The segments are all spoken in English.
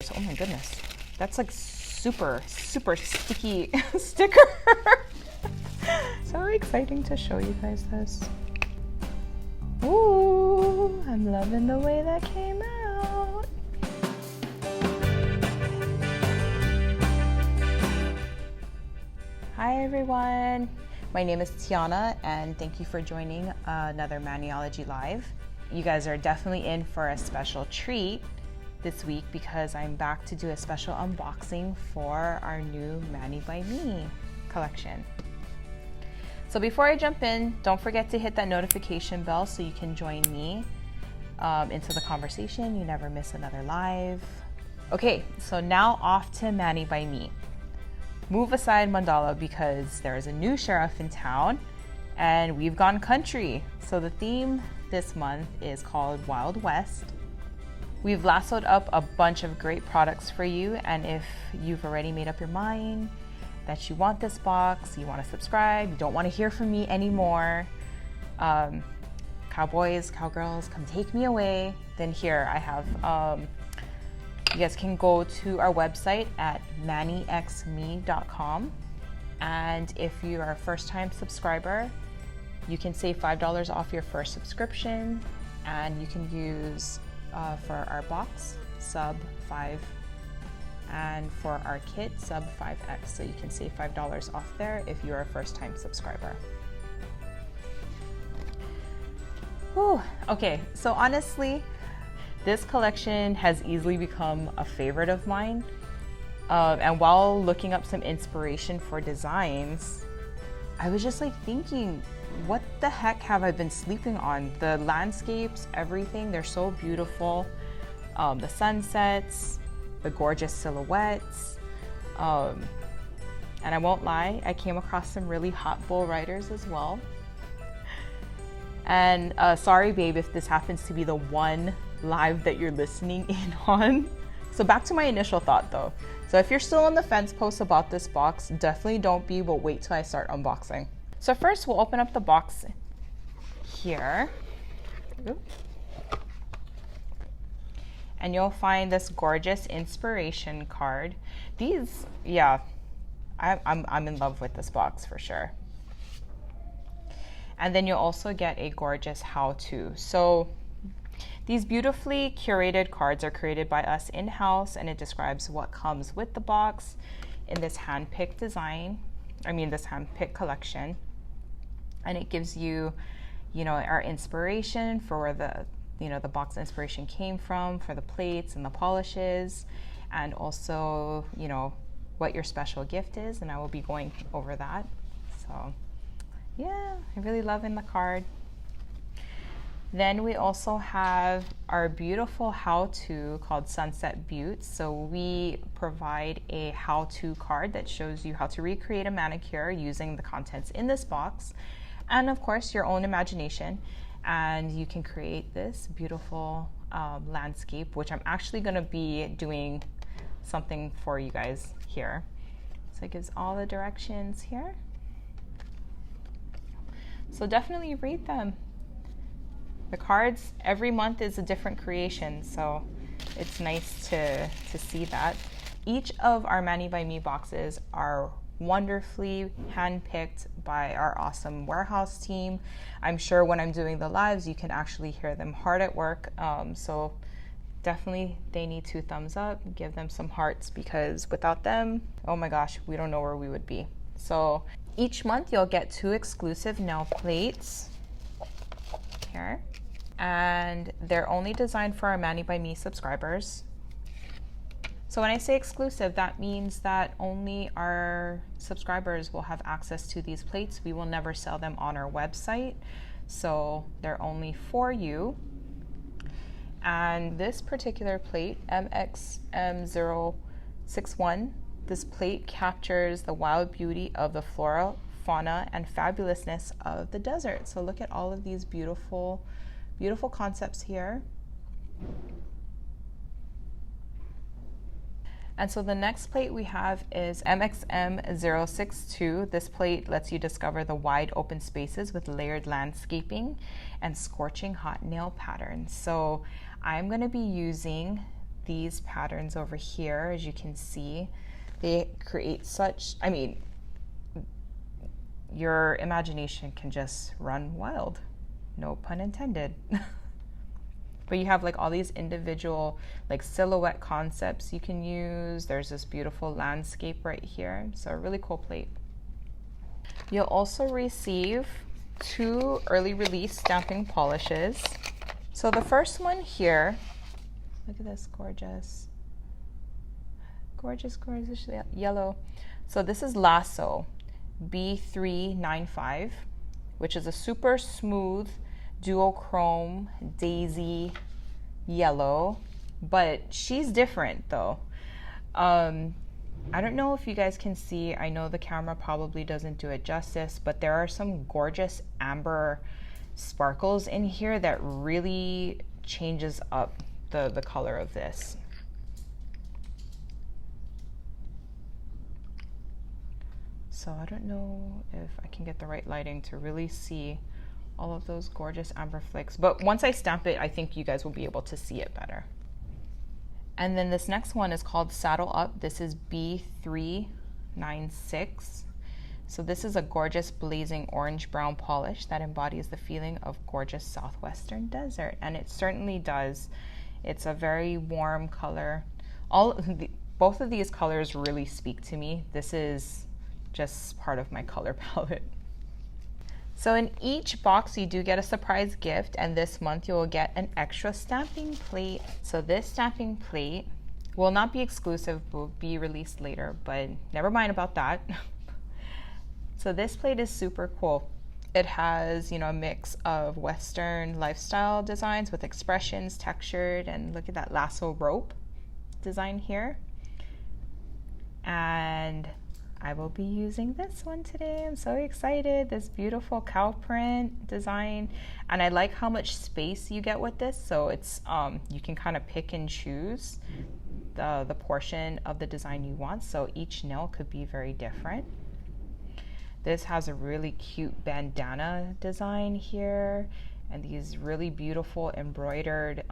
Oh my goodness, that's like super sticky sticker. So exciting to show you guys this. Ooh, I'm loving the way that came out. Hi everyone, my name is TIANA and thank you for joining another Maniology Live. You guys are definitely in for a special treat this week because I'm back to do a special unboxing for our new Mani by Me collection. So before I jump in, don't forget to hit that notification bell so you can join me into the conversation. You never miss another live. Okay, so now off to Mani by Me. Move aside mandala because there is a new sherrif in town and we've gone country. So the theme this month is called Wild West. We've lassoed up a bunch of great products for you, and if you've already made up your mind that you want this box, you want to subscribe, you don't want to hear from me anymore, cowboys, cowgirls, come take me away, then here I have, you guys can go to our website at manixme.com, and if you are a first-time subscriber, you can save $5 off your first subscription, and you can use for our box sub 5 and for our kit sub 5x, so you can save $5 off there if you're a first-time subscriber. Whew. Okay, so honestly this collection has easily become a favorite of mine, and while looking up some inspiration for designs, I was just like thinking, what the heck have I been sleeping on? The landscapes, everything, they're so beautiful. The sunsets, the gorgeous silhouettes. And I won't lie, I came across some really hot bull riders as well. And sorry babe if this happens to be the one live that you're listening in on. So back to my initial thought though. So if you're still on the fence post about this box, definitely don't be, but wait till I start unboxing. So first we'll open up the box here. And you'll find this gorgeous inspiration card. These, yeah, I'm in love with this box for sure. And then you'll also get a gorgeous how-to. So these beautifully curated cards are created by us in-house, and it describes what comes with the box in this hand-picked design. This hand-picked collection. And it gives you, our inspiration for where the box inspiration came from for the plates and the polishes, and also, what your special gift is, and I will be going over that. So yeah, I'm really loving the card. Then we also have our beautiful how-to called Sunset Buttes. So we provide a how-to card that shows you how to recreate a manicure using the contents in this box, and of course your own imagination, and you can create this beautiful landscape, which I'm actually going to be doing something for you guys here. So it gives all the directions here, so definitely read them. The cards every month is a different creation, so it's nice to see that. Each of our Mani by Me boxes are wonderfully handpicked by our awesome warehouse team. I'm sure when I'm doing the lives you can actually hear them hard at work, so definitely they need 2 thumbs up. Give them some hearts, because without them, oh my gosh, we don't know where we would be. So each month you'll get 2 exclusive nail plates here, and they're only designed for our Mani by Me subscribers. So when I say exclusive, that means that only our subscribers will have access to these plates. We will never sell them on our website, so they're only for you. And this particular plate, MXM061, this plate captures the wild beauty of the flora, fauna, and fabulousness of the desert. So look at all of these beautiful concepts here. And so the next plate we have is MXM062. This plate lets you discover the wide open spaces with layered landscaping and scorching hot nail patterns. So I'm going to be using these patterns over here, as you can see, they create such, I mean, your imagination can just run wild, no pun intended. But you have like all these individual like silhouette concepts you can use. There's this beautiful landscape right here, so a really cool plate. You'll also receive 2 early release stamping polishes. So the first one here, look at this gorgeous, gorgeous, gorgeous yellow. So this is Lasso B395, which is a super smooth duochrome daisy yellow, but she's different though. I don't know if you guys can see, I know the camera probably doesn't do it justice, but there are some gorgeous amber sparkles in here that really changes up the color of this. So I don't know if I can get the right lighting to really see all of those gorgeous amber flakes, but once I stamp it, I think you guys will be able to see it better. And then this next one is called Saddle Up. This is B396. So this is a gorgeous blazing orange brown polish that embodies the feeling of gorgeous southwestern desert, and it certainly does. It's a very warm color. Both of these colors really speak to me. This is just part of my color palette. So in each box you do get a surprise gift, and this month you will get an extra stamping plate. So this stamping plate will not be exclusive, will be released later, but never mind about that. So this plate is super cool. It has, you know, a mix of Western lifestyle designs with expressions, textured, and look at that lasso rope design here. And I will be using this one today. I'm so excited. This beautiful cow print design, and I like how much space you get with this. So it's you can kind of pick and choose the portion of the design you want. So each nail could be very different. This has a really cute bandana design here, and these really beautiful embroidered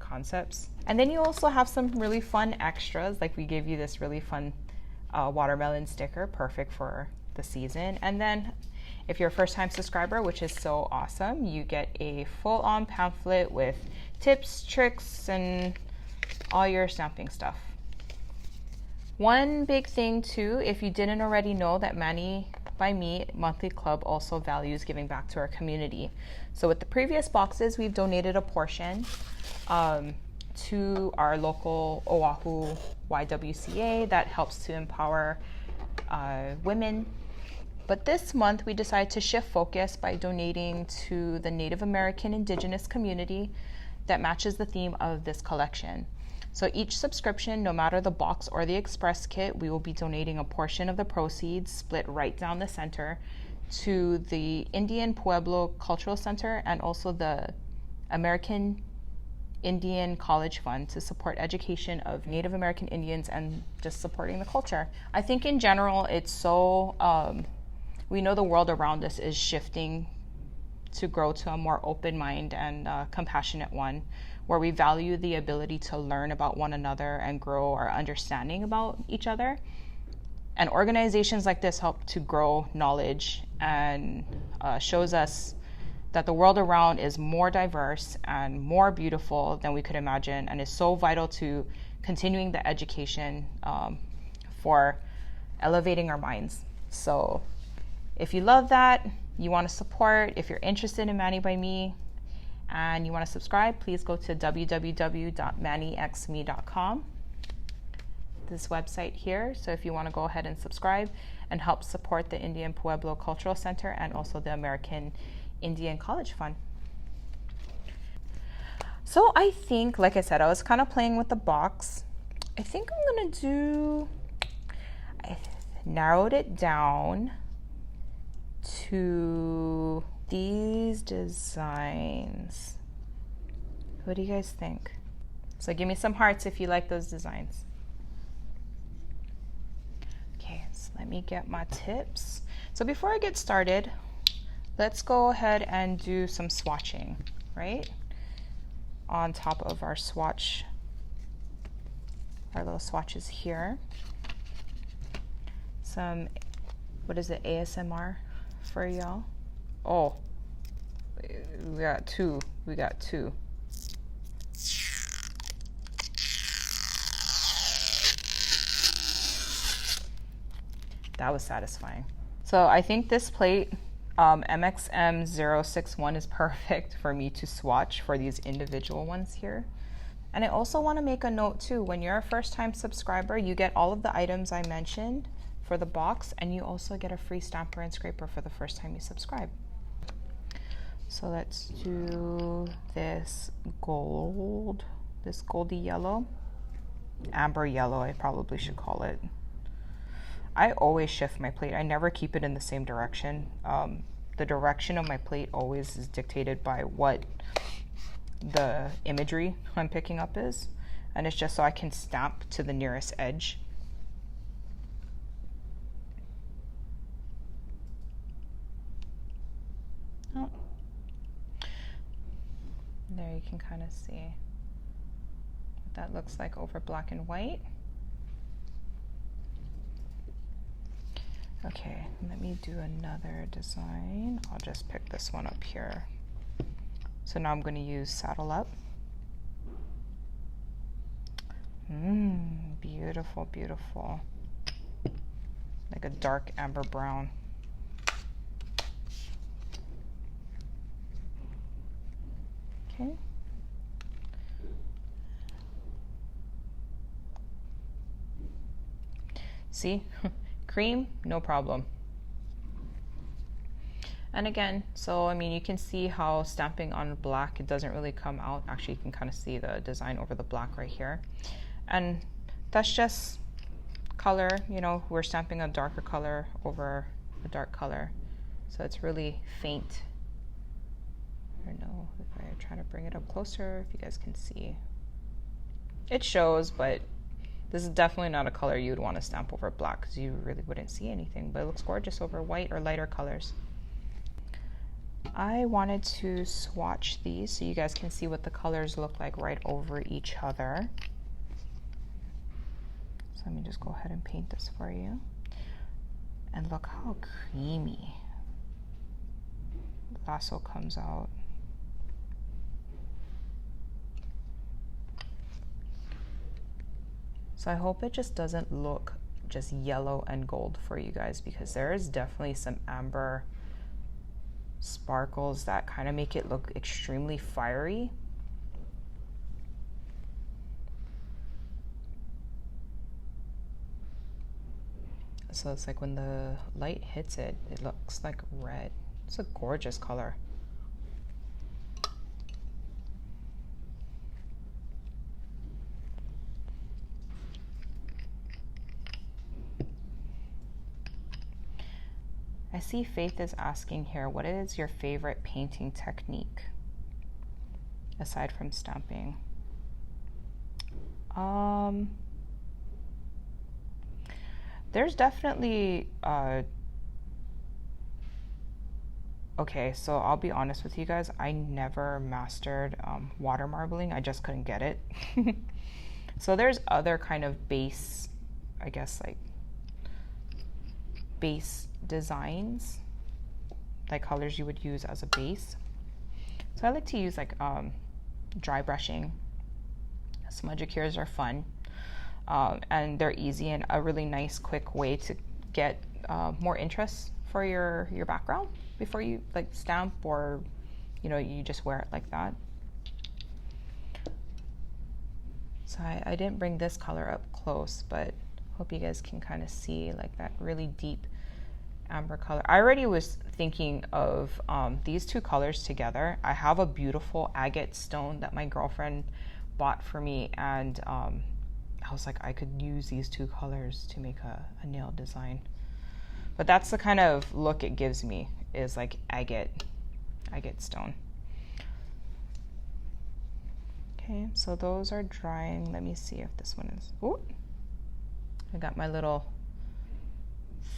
concepts. And then you also have some really fun extras, like we gave you this really fun watermelon sticker, perfect for the season. And then if you're a first-time subscriber, which is so awesome, you get a full-on pamphlet with tips, tricks, and all your stamping stuff. One big thing too, if you didn't already know, that Mani by Me monthly club also values giving back to our community. So with the previous boxes, we've donated a portion to our local Oahu YWCA that helps to empower women. But this month we decided to shift focus by donating to the Native American Indigenous community that matches the theme of this collection. So each subscription, no matter the box or the express kit, we will be donating a portion of the proceeds, split right down the center, to the Indian Pueblo Cultural Center and also the American Indian College Fund to support education of Native American Indians and just supporting the culture. I think in general it's so, we know the world around us is shifting to grow to a more open mind and compassionate one, where we value the ability to learn about one another and grow our understanding about each other. And organizations like this help to grow knowledge and shows us that the world around is more diverse and more beautiful than we could imagine, and is so vital to continuing the education for elevating our minds. So if you love that, you want to support, if you're interested in Mani by Me and you want to subscribe, please go to www.manixme.com, this website here. So if you want to go ahead and subscribe and help support the Indian Pueblo Cultural Center and also the American Indian College Fund. So I think, like I said, I was kind of playing with the box. I think I'm gonna do, I narrowed it down to these designs. What do you guys think? So give me some hearts if you like those designs. Okay, so let me get my tips. So before I get started, let's go ahead and do some swatching, right? On top of our swatch our little swatches here. Some, what is it, ASMR for y'all? Oh, we got two. We got two. That was satisfying. So I think this plate, MXM061, is perfect for me to swatch for these individual ones here. And I also want to make a note too, when you're a first-time subscriber, you get all of the items I mentioned for the box, and you also get a free stamper and scraper for the first time you subscribe. So let's do this gold, this goldy yellow, amber yellow, I probably should call it. I always shift my plate. I never keep it in the same direction. The direction of my plate always is dictated by what the imagery I'm picking up is, and it's just so I can stamp to the nearest edge. Oh. There you can kind of see what that looks like over black and white. Okay, let me do another design. I'll just pick this one up here. So now I'm going to use Saddle Up. Beautiful, beautiful. Like a dark amber brown. Okay. See? Cream, no problem. And again, so I mean, you can see how stamping on black, it doesn't really come out. Actually, you can kind of see the design over the black right here. And that's just color, you know, we're stamping a darker color over a dark color. So it's really faint. I don't know if I try to bring it up closer, if you guys can see. It shows, but this is definitely not a color you would want to stamp over black because you really wouldn't see anything, but it looks gorgeous over white or lighter colors. I wanted to swatch these so you guys can see what the colors look like right over each other. So let me just go ahead and paint this for you. And look how creamy Lasso comes out. So I hope it just doesn't look just yellow and gold for you guys, because there is definitely some amber sparkles that kind of make it look extremely fiery. So it's like when the light hits it, it looks like red. It's a gorgeous color. I see Faith is asking here, what is your favorite painting technique aside from stamping? There's definitely, okay, so I'll be honest with you guys, I never mastered water marbling. I just couldn't get it. So there's other kind of base, I guess, like base designs, like colors you would use as a base. So I like to use like dry brushing. Smudgicures are fun, and they're easy and a really nice quick way to get more interest for your background before you like stamp, or you know, you just wear it like that. So I didn't bring this color up close, but hope you guys can kind of see like that really deep amber color. I already was thinking of these two colors together. I have a beautiful agate stone that my girlfriend bought for me, and I was like, I could use these two colors to make a nail design. But that's the kind of look it gives me, is like agate stone. Okay, so those are drying. Let me see if this one is, ooh, I got my little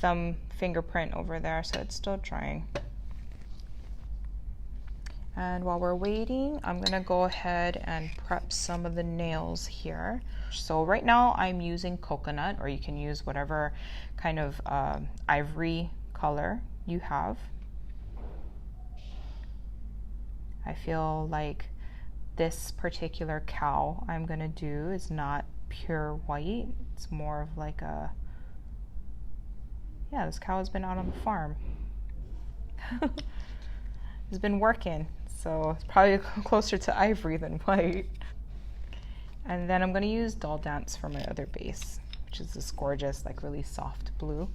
thumb fingerprint over there, so it's still drying. And while we're waiting, I'm gonna go ahead and prep some of the nails here. So right now I'm using coconut, or you can use whatever kind of ivory color you have. I feel like this particular cow I'm gonna do is not pure white. It's more of like a, yeah, this cow has been out on the farm. It's been working, so it's probably closer to ivory than white. And then I'm going to use Doll Dance for my other base, which is this gorgeous, like really soft blue.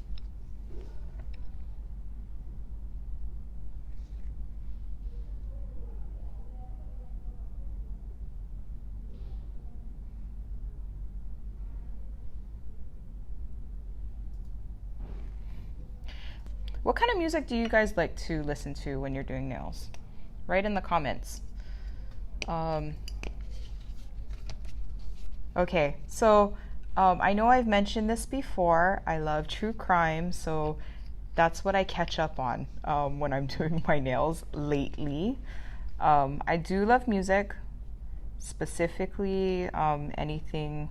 What kind of music do you guys like to listen to when you're doing nails? Write in the comments. Okay, so I know I've mentioned this before. I love true crime, so that's what I catch up on when I'm doing my nails lately. I do love music, specifically anything.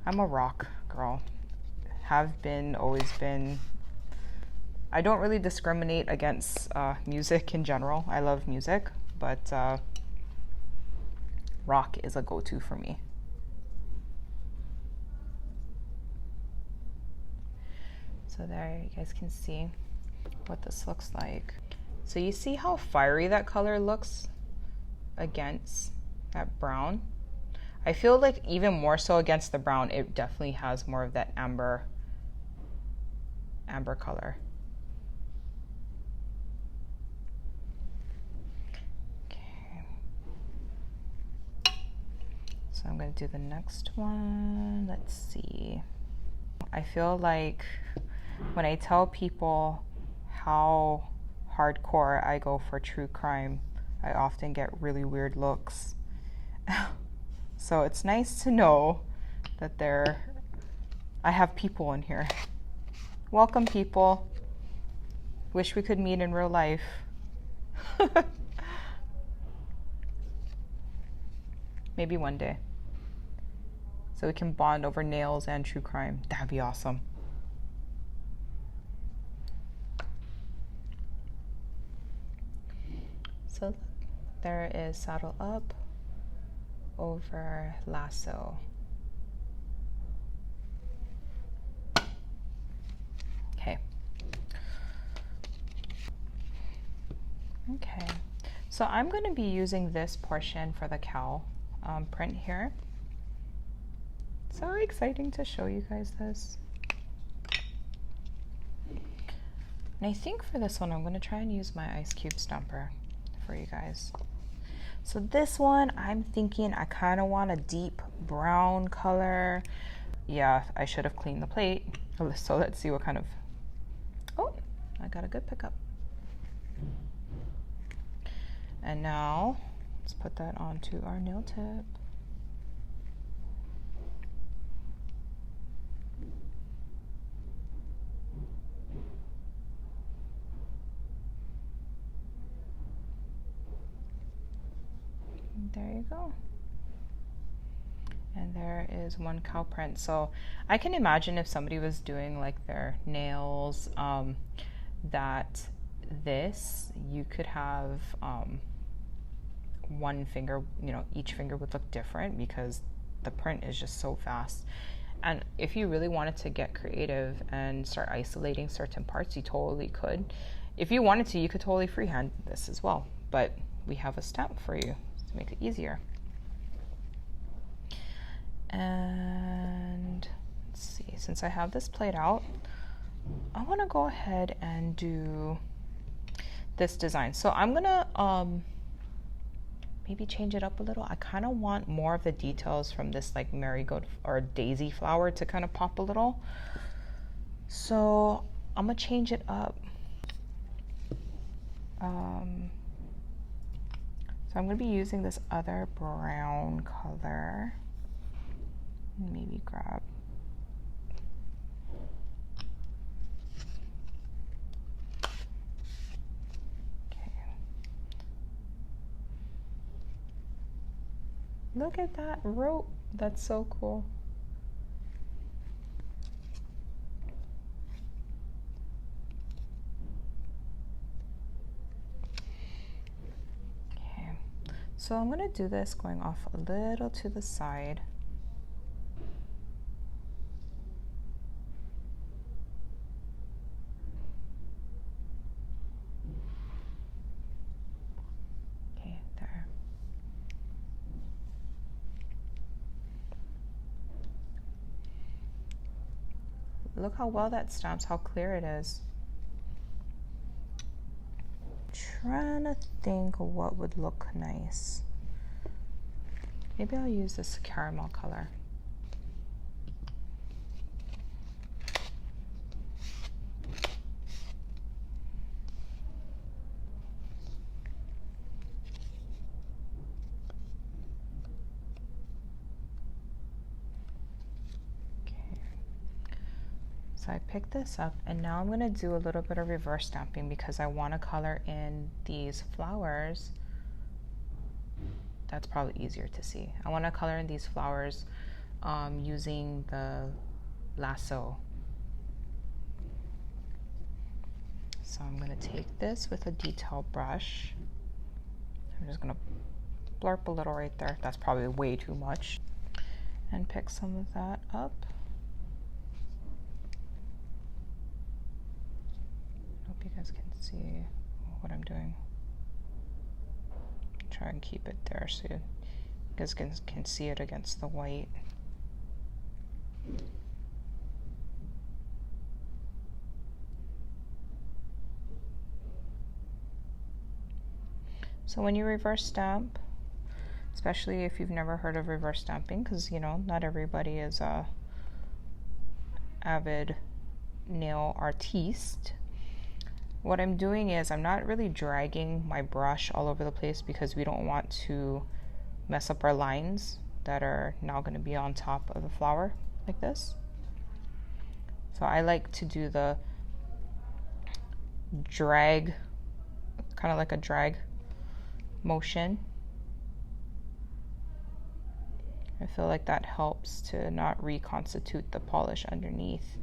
I'm a rock girl. Have been, always been. I don't really discriminate against music in general. I love music, but rock is a go-to for me. So there, you guys can see what this looks like. So you see how fiery that color looks against that brown? I feel like even more so against the brown, it definitely has more of that amber color. So I'm going to do the next one. Let's see. I feel like when I tell people how hardcore I go for true crime, I often get really weird looks. So it's nice to know that I have people in here. Welcome, people. Wish we could meet in real life. Maybe one day. So we can bond over nails and true crime. That'd be awesome. So there is Saddle Up over Lasso. Okay. Okay. So I'm going to be using this portion for the cow print here. So exciting to show you guys this. And I think for this one, I'm going to try and use my ice cube stumper for you guys. So this one, I'm thinking I kind of want a deep brown color. Yeah, I should have cleaned the plate. So let's see what kind of, oh, I got a good pickup. And now let's put that onto our nail tip. There you go. And there is one cow print. So I can imagine if somebody was doing like their nails, that you could have one finger, each finger would look different because the print is just so fast. And if you really wanted to get creative and start isolating certain parts, you totally could. If you wanted to, you could totally freehand this as well. But we have a stamp for you to make it easier. And let's see, since I have this played out, I want to go ahead and do this design. So I'm gonna maybe change it up a little. I kind of want more of the details from this like marigold or daisy flower to kind of pop a little. So I'm gonna change it up. So I'm going to be using this other brown color. Maybe grab. Okay. Look at that rope. That's so cool. Okay, so I'm going to do this going off a little to the side. Okay, there. Look how well that stamps, how clear it is. Trying to think of what would look nice. Maybe I'll use this caramel color. So I picked this up, and now I'm going to do a little bit of reverse stamping because I want to color in these flowers. That's probably easier to see. I want to color in these flowers using the Lasso. So I'm going to take this with a detail brush. I'm just going to blurp a little right there. That's probably way too much. And pick some of that up. You guys can see what I'm doing. Try and keep it there so you guys can see it against the white. So when you reverse stamp, especially if you've never heard of reverse stamping, because you know not everybody is a avid nail artiste. What I'm doing is I'm not really dragging my brush all over the place because we don't want to mess up our lines that are now going to be on top of the flower like this. So I like to do the drag, kind of like a drag motion. I feel like that helps to not reconstitute the polish underneath.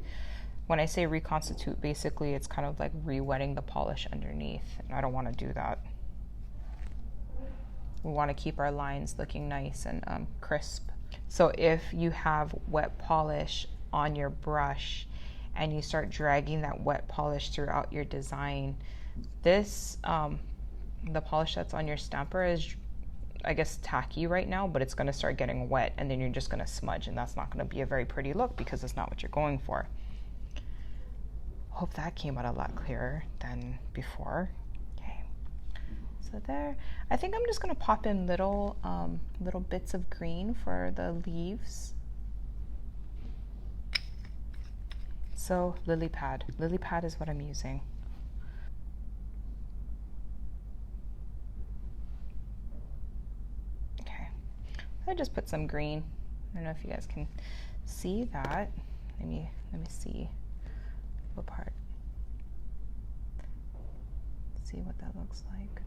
When I say reconstitute, basically it's kind of like re-wetting the polish underneath, and I don't want to do that. We want to keep our lines looking nice and crisp. So if you have wet polish on your brush and you start dragging that wet polish throughout your design, this, the polish that's on your stamper is, I guess, tacky right now, but it's going to start getting wet and then you're just going to smudge, and that's not going to be a very pretty look because it's not what you're going for. Hope that came out a lot clearer than before. Okay, so there. I think I'm just gonna pop in little bits of green for the leaves. So Lilypad is what I'm using. Okay, I just put some green. I don't know if you guys can see that. Let me see. What part? See what that looks like.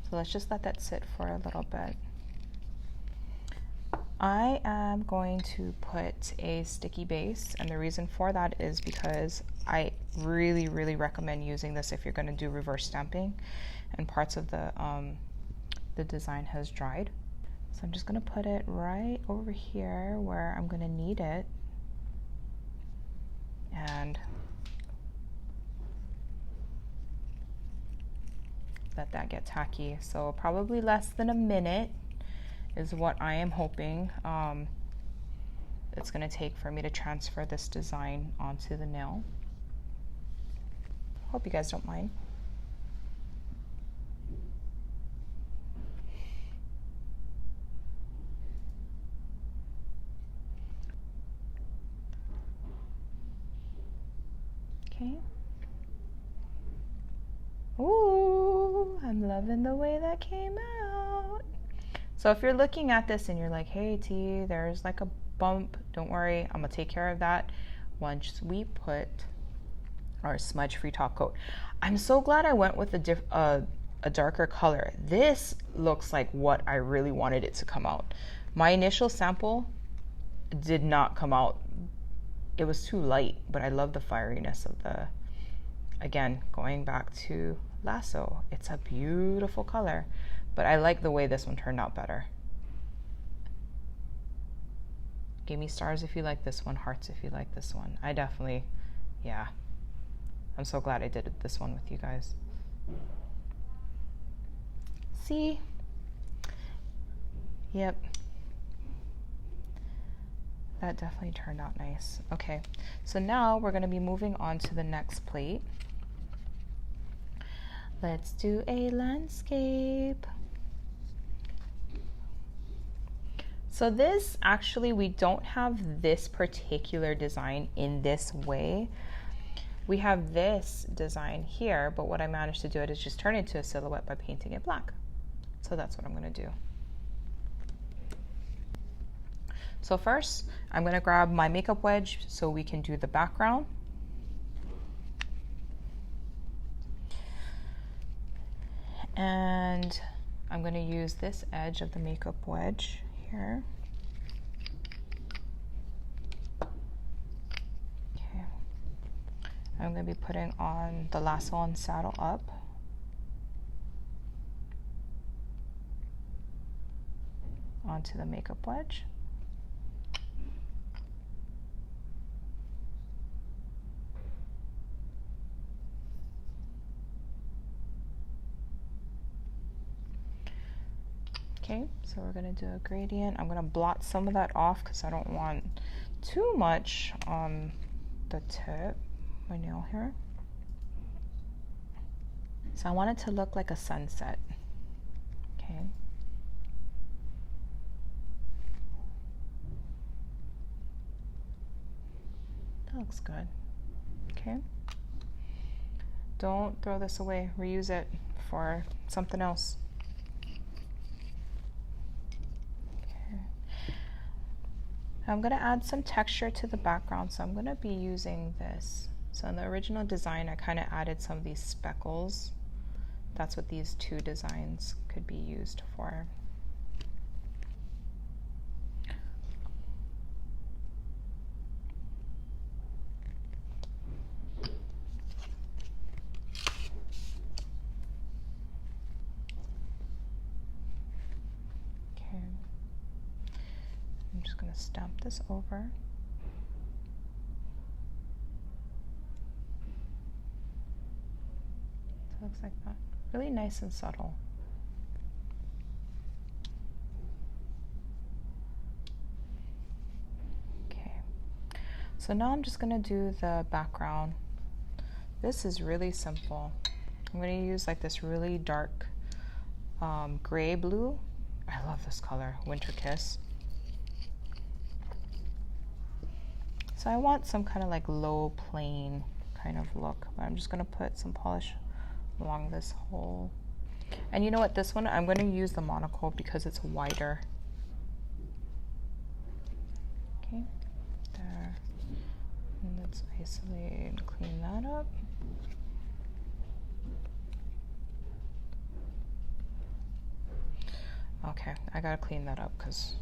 So let's just let that sit for a little bit. I am going to put a sticky base, and the reason for that is because I really recommend using this if you're going to do reverse stamping and parts of the design has dried. So I'm just going to put it right over here where I'm going to need it. And let that get tacky. So probably less than a minute is what I am hoping it's going to take for me to transfer this design onto the nail. Hope you guys don't mind. Okay. Ooh, I'm loving the way that came out. So if you're looking at this and you're like, hey T, there's like a bump, don't worry, I'm gonna take care of that once we put our smudge-free top coat. I'm so glad I went with a a darker color. This looks like what I really wanted it to come out. My initial sample did not come out. It was too light, but I love the fieriness of the, again, going back to Lasso. It's a beautiful color, but I like the way this one turned out better. Give me stars if you like this one, hearts if you like this one. I definitely, yeah. I'm so glad I did this one with you guys. See? Yep. That definitely turned out nice. Okay, so now we're going to be moving on to the next plate. Let's do a landscape. So this, actually, we don't have this particular design in this way. We have this design here, but what I managed to do is just turn it into a silhouette by painting it black. So that's what I'm going to do. So first, I'm going to grab my makeup wedge so we can do the background. And I'm going to use this edge of the makeup wedge here. Okay. I'm going to be putting on the lasso and saddle up. Onto the makeup wedge. Okay, so we're going to do a gradient. I'm going to blot some of that off because I don't want too much on the tip, my nail here. So I want it to look like a sunset. Okay. That looks good. Okay. Don't throw this away. Reuse it for something else. I'm going to add some texture to the background, so I'm going to be using this. So in the original design, I kind of added some of these speckles. That's what these two designs could be used for. I'm just going to stamp this over. So it looks like that. Really nice and subtle. Okay. So now I'm just going to do the background. This is really simple. I'm going to use like this really dark gray blue. I love this color, Winter Kiss. So I want some kind of like low plane kind of look, but I'm just going to put some polish along this whole. And you know what, this one I'm going to use the monocle because it's wider. Okay, there. And let's isolate and clean that up. Okay, I gotta clean that up because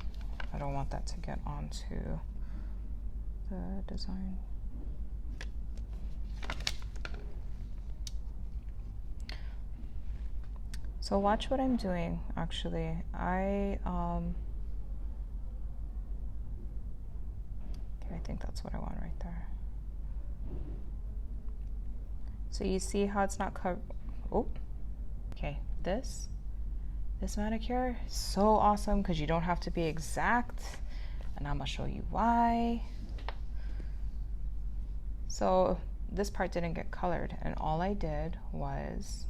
I don't want that to get onto the design. So watch what I'm doing. Actually, okay, I think that's what I want right there. So you see how it's not covered. Oh, okay. This manicure is so awesome because you don't have to be exact, and I'm gonna show you why. So this part didn't get colored, and all I did was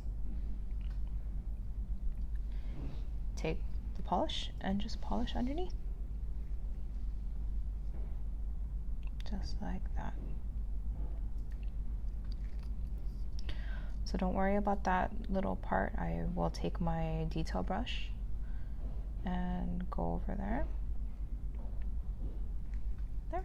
take the polish and just polish underneath. Just like that. So don't worry about that little part. I will take my detail brush and go over there. There.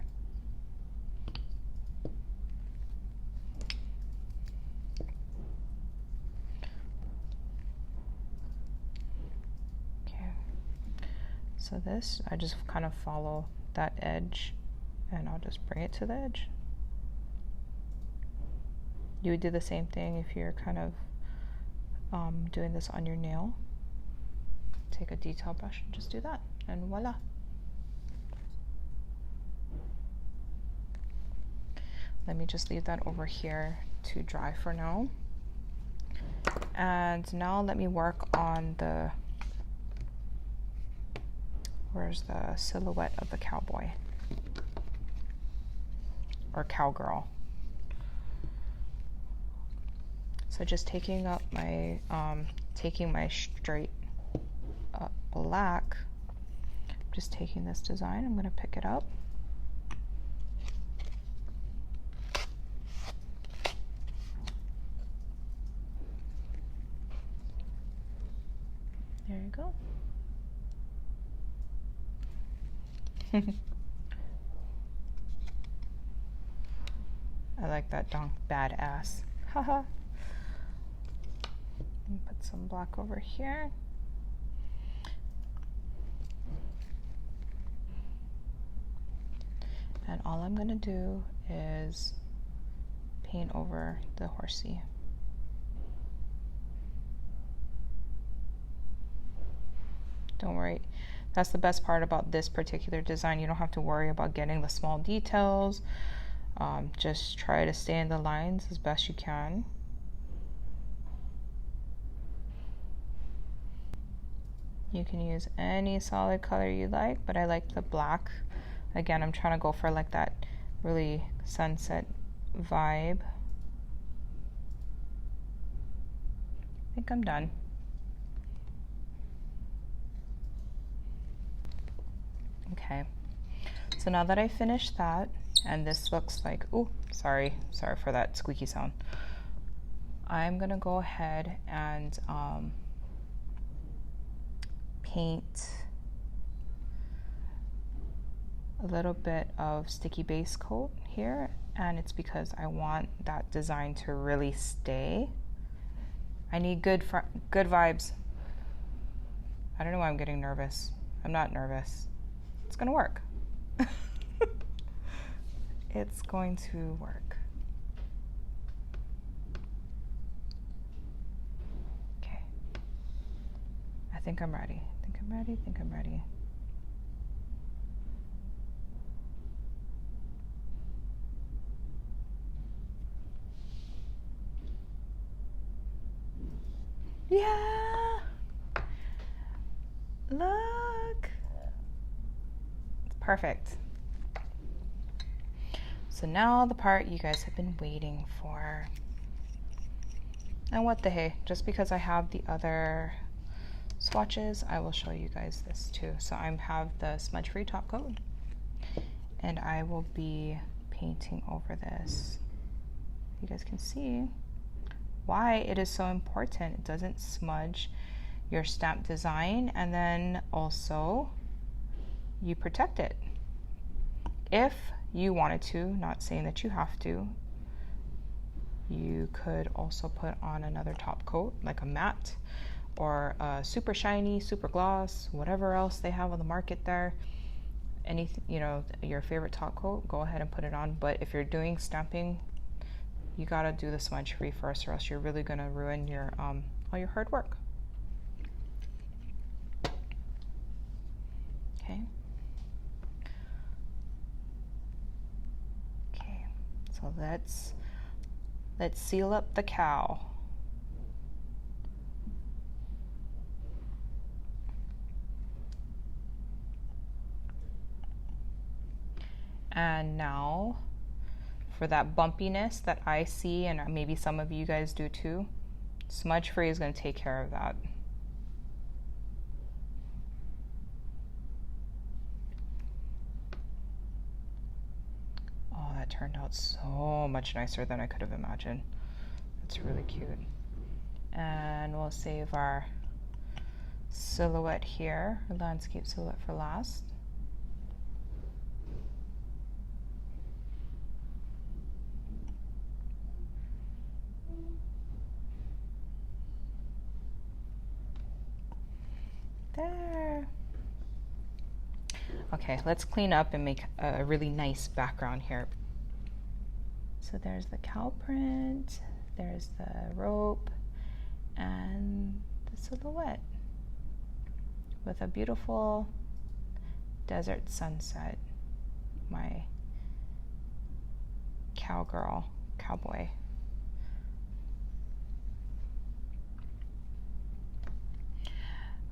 So this, I just kind of follow that edge and I'll just bring it to the edge. You would do the same thing if you're kind of doing this on your nail. Take a detail brush and just do that, and voila. Let me just leave that over here to dry for now. And now let me work on the, where's the silhouette of the cowboy or cowgirl. So just taking up my, taking my straight black, just taking this design, I'm gonna pick it up. There you go. I like that dong badass. Haha. Put some black over here. And all I'm gonna do is paint over the horsey. Don't worry, that's the best part about this particular design. You don't have to worry about getting the small details. Just try to stay in the lines as best you can. You can use any solid color you like, but I like the black. Again, I'm trying to go for like that really sunset vibe. I think I'm done. Okay, so now that I finished that, and this looks like, ooh, sorry for that squeaky sound. I'm gonna go ahead and paint a little bit of sticky base coat here, and it's because I want that design to really stay. I need good vibes. I don't know why I'm getting nervous. I'm not nervous. It's gonna work. It's going to work. Okay. I think I'm ready. I think I'm ready. I think I'm ready. Yeah. Look. It's perfect. So now the part you guys have been waiting for. And what the hey, just because I have the other swatches, I will show you guys this too. So I have the smudge-free top coat, and I will be painting over this. You guys can see why it is so important. It doesn't smudge your stamp design, and then also you protect it. If you wanted to, not saying that you have to, you could also put on another top coat, like a matte or a super shiny, super gloss, whatever else they have on the market there. Anything, you know, your favorite top coat, go ahead and put it on. But if you're doing stamping, you gotta do the smudge free first, or else you're really gonna ruin your all your hard work. Okay. Okay. So let's seal up the cow. And now for that bumpiness that I see, and maybe some of you guys do too, smudge free is going to take care of that. Oh, that turned out so much nicer than I could have imagined. It's really cute. And we'll save our silhouette here, our landscape silhouette, for last. There. Okay, let's clean up and make a really nice background here. So there's the cow print, there's the rope, and the silhouette with a beautiful desert sunset. My cowboy.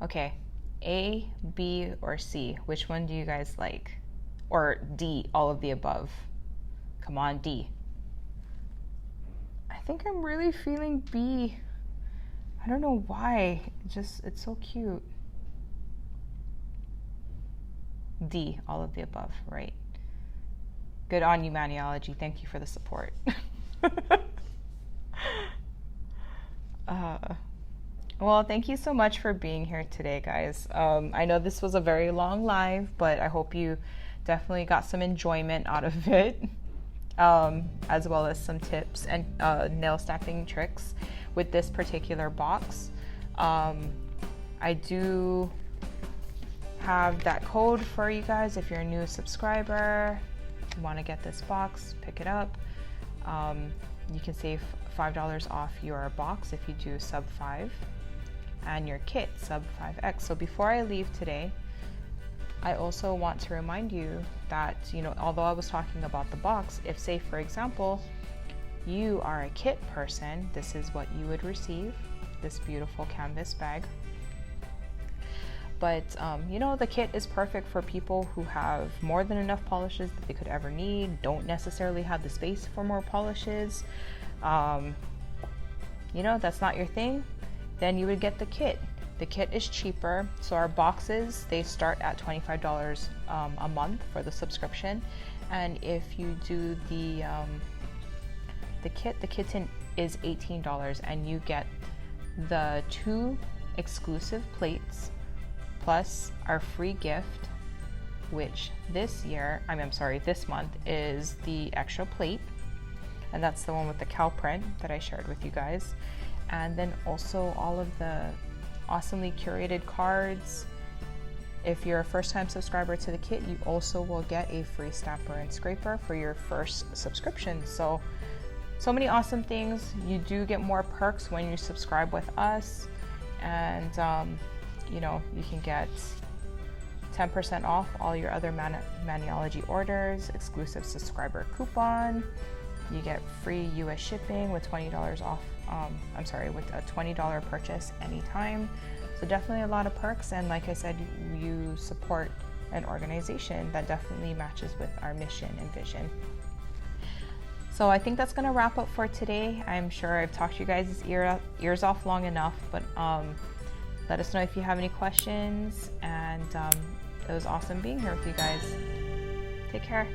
Okay, A, B, or C? Which one do you guys like? Or D, all of the above? Come on, D. I think I'm really feeling B. I don't know why. It's so cute. D, all of the above, right? Good on you, Maniology. Thank you for the support. Well, thank you so much for being here today, guys. I know this was a very long live, but I hope you definitely got some enjoyment out of it, as well as some tips and nail stamping tricks with this particular box. I do have that code for you guys if you're a new subscriber. You want to get this box, pick it up. You can save $5 off your box if you do sub 5 and your kit sub 5x. So before I leave today, I also want to remind you that, you know, although I was talking about the box, if say for example you are a kit person, this is what you would receive, this beautiful canvas bag. But you know, the kit is perfect for people who have more than enough polishes that they could ever need, don't necessarily have the space for more polishes. You know, that's not your thing, then you would get the kit. The kit is cheaper. So our boxes, they start at $25 a month for the subscription. And if you do the kit, the kit is $18, and you get the 2 exclusive plates plus our free gift, which this month is the extra plate, and that's the one with the cow print that I shared with you guys. And then also all of the awesomely curated cards. If you're a first-time subscriber to the kit, you also will get a free stamper and scraper for your first subscription. So many awesome things. You do get more perks when you subscribe with us, and you know, you can get 10% off all your other Maniology orders, exclusive subscriber coupon. You get free US shipping with $20 off, with a $20 purchase anytime. So definitely a lot of perks, and like I said, you support an organization that definitely matches with our mission and vision. So I think that's gonna wrap up for today. I'm sure I've talked to you guys' ears off long enough, but let us know if you have any questions, and it was awesome being here with you guys. Take care.